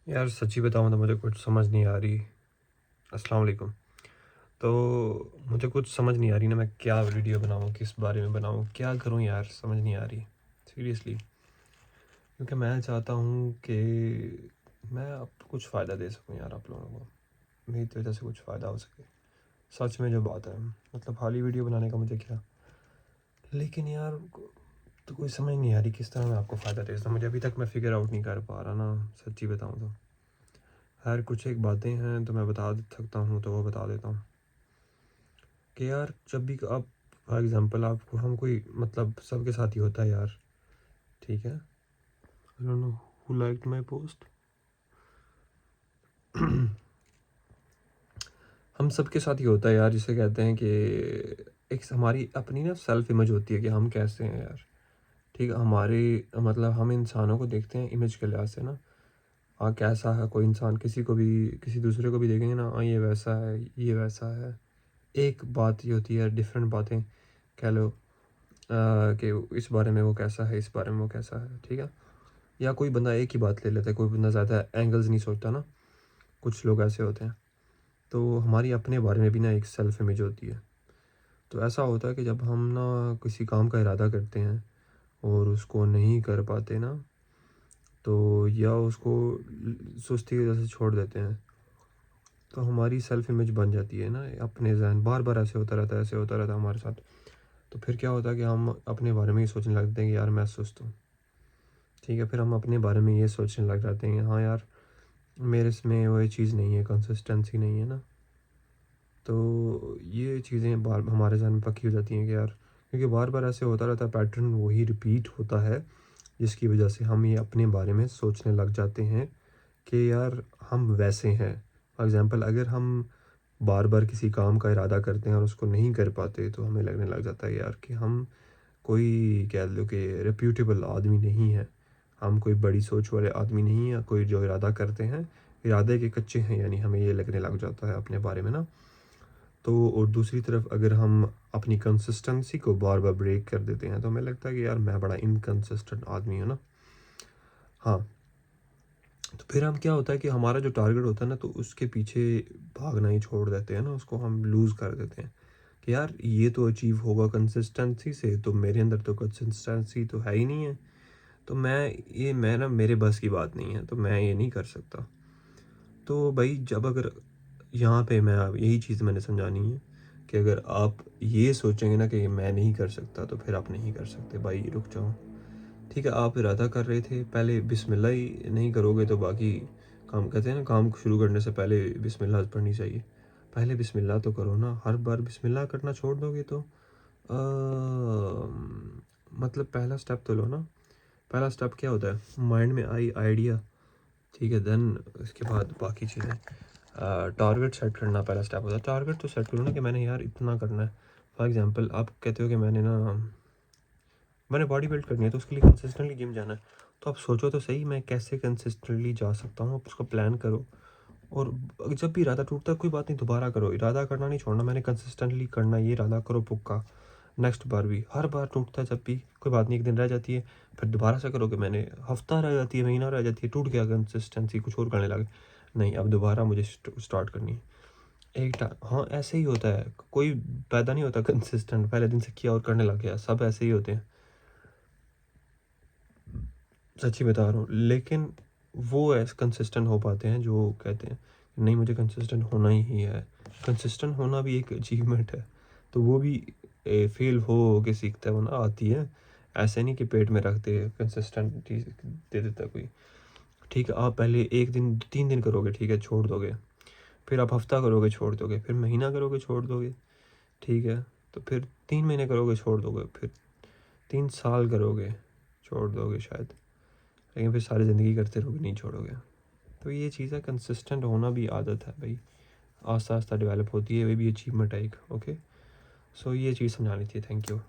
यार सच्ची बताऊँ तो मुझे कुछ समझ नहीं आ रही। अस्सलाम वालेकुम। तो मुझे कुछ समझ नहीं आ रही ना, मैं क्या वीडियो बनाऊँ, किस बारे में बनाऊँ, क्या करूँ यार, समझ नहीं आ रही सीरियसली। क्योंकि मैं चाहता हूँ कि मैं अब कुछ फ़ायदा दे सकूँ यार आप लोगों को, मेरी तो वजह से कुछ फ़ायदा हो सके। सच में जो बात है, मतलब खाली वीडियो बनाने का मुझे क्या, लेकिन यार तो कोई समझ नहीं आ रही किस तरह मैं आपको फ़ायदा दे सकता हूँ। मुझे अभी तक मैं फ़िगर आउट नहीं कर पा रहा ना, सच्ची बताऊँ तो। खैर कुछ एक बातें हैं तो मैं बता सकता हूँ, तो वो बता देता हूँ कि यार जब भी आप फॉर एग्ज़ाम्पल आपको हम कोई मतलब सबके साथ ही होता है यार, ठीक है। I don't know who liked my post. हम सबके साथ ही होता है यार, जिसे कहते हैं कि एक हमारी अपनी ना सेल्फ इमेज होती है कि हम कैसे हैं यार, ठीक है। हमारे मतलब हम इंसानों को देखते हैं इमेज के लिहाज से ना। हाँ, कैसा है कोई इंसान, किसी को भी किसी दूसरे को भी देखेंगे ना, हाँ ये वैसा है, ये वैसा है। एक बात ये होती है, डिफरेंट बातें कह लो कि इस बारे में वो कैसा है, इस बारे में वो कैसा है, ठीक है। या कोई बंदा एक ही बात ले लेता है, कोई बंदा ज़्यादा एंगल्स नहीं सोचता ना, कुछ लोग ऐसे होते हैं। तो हमारी अपने बारे में भी ना एक सेल्फ इमेज होती है। तो ऐसा होता है कि जब हम ना किसी काम का इरादा करते हैं और उसको नहीं कर पाते ना, तो या उसको सुस्ती की वजह से छोड़ देते हैं, तो हमारी सेल्फ इमेज बन जाती है ना अपने जहन, बार बार ऐसे होता रहता है, ऐसे होता रहता है हमारे साथ। तो फिर क्या होता है कि हम अपने बारे में ही सोचने लगते हैं कि यार मैं सुस्त हूँ, ठीक है। फिर हम अपने बारे में ये सोचने लग जाते हैं हाँ यार मेरे इसमें वो चीज़ नहीं है, कंसिस्टेंसी नहीं है ना। तो ये चीज़ें बार हमारे जहन में पक्की हो जाती हैं कि यार, क्योंकि बार बार ऐसे होता रहता है, पैटर्न वही रिपीट होता है, जिसकी वजह से हम ये अपने बारे में सोचने लग जाते हैं कि यार हम वैसे हैं। फॉर एग्ज़ाम्पल अगर हम बार बार किसी काम का इरादा करते हैं और उसको नहीं कर पाते, तो हमें लगने लग जाता है यार कि हम कोई कह लो कि रेप्यूटेबल आदमी नहीं है, हम कोई बड़ी सोच वाले आदमी नहीं है। कोई जो इरादा करते हैं, इरादे के कच्चे हैं, यानी हमें ये लगने लग जाता है अपने बारे में ना। तो और दूसरी तरफ अगर हम अपनी कंसिस्टेंसी को बार बार ब्रेक कर देते हैं, तो हमें लगता है कि यार मैं बड़ा इनकंसिस्टेंट आदमी हूँ ना। हाँ, तो फिर हम क्या होता है कि हमारा जो टारगेट होता है ना, तो उसके पीछे भागना ही छोड़ देते हैं ना, उसको हम लूज़ कर देते हैं कि यार ये तो अचीव होगा कंसिस्टेंसी से, तो मेरे अंदर तो कंसिस्टेंसी तो है ही नहीं है। तो मैं ना मेरे बस की बात नहीं है, तो मैं ये नहीं कर सकता। तो भाई जब अगर यहाँ पे मैं अब यही चीज़ मैंने समझानी है कि अगर आप ये सोचेंगे ना कि मैं नहीं कर सकता, तो फिर आप नहीं कर सकते भाई, रुक जाओ। ठीक है, आप इरादा कर रहे थे, पहले बिस्मिल्लाह ही नहीं करोगे तो बाकी काम, कहते हैं ना काम शुरू करने से पहले बिस्मिल्लाह पढ़नी चाहिए। पहले बिस्मिल्लाह तो करो ना, हर बार बिस्मिल्लाह करना छोड़ दोगे तो मतलब पहला स्टेप तो लो ना। पहला स्टेप क्या होता है, माइंड में आई आइडिया, ठीक है। देन उसके बाद बाकी चीज़ें, टारगेट सेट करना पहला स्टेप होता है। टारगेट तो सेट करो ना कि मैंने यार इतना करना है। फॉर एग्जांपल आप कहते हो कि मैंने बॉडी बिल्ड करनी है, तो उसके लिए कंसिस्टेंटली जिम जाना है। तो आप सोचो तो सही, मैं कैसे कंसिस्टेंटली जा सकता हूँ, आप उसका प्लान करो। और जब भी इरादा टूटता है कोई बात नहीं, दोबारा करो, इरादा करना नहीं छोड़ना, मैंने कंसिस्टेंटली करना है, ये इरादा करो पक्का। नेक्स्ट बार भी, हर बार टूटता है जब भी, कोई बात नहीं, एक दिन रह जाती है, फिर दोबारा से करो कि मैंने हफ्ता रह जाती है, महीना रह जाती है, टूट गया कंसिस्टेंसी, कुछ और करने लगे, नहीं अब दोबारा मुझे स्टार्ट करनी है। हाँ ऐसे ही होता है, कोई पैदा नहीं होता कंसिस्टेंट, पहले दिन से किया और करने लग गया, सब ऐसे ही होते हैं, सच्ची बता रहा हूँ। लेकिन वो ऐसे कंसिस्टेंट हो पाते हैं जो कहते हैं नहीं मुझे कंसिस्टेंट होना ही है। कंसिस्टेंट होना भी एक अचीवमेंट है, तो वो भी फेल हो के सीखता है, वो ना आती है। ऐसे नहीं कि पेट में रखते कंसिस्टेंटी दे देता कोई। ठीक है, आप पहले एक दिन 3 दिन करोगे, ठीक है, छोड़ दोगे। फिर आप हफ्ता करोगे, छोड़ दोगे। फिर महीना करोगे, छोड़ दोगे, ठीक है। तो फिर 3 महीने करोगे, छोड़ दोगे। फिर 3 साल करोगे, छोड़ दोगे शायद। लेकिन फिर सारी ज़िंदगी करते रहोगे, नहीं छोड़ोगे। तो ये चीज़ है, कंसिस्टेंट होना भी आदत है भाई, आस्ता आस्ता डेवलप होती है, वे भी अचीवमेंट है एक। ओके, सो ये चीज़ समझानी थी। Thank you.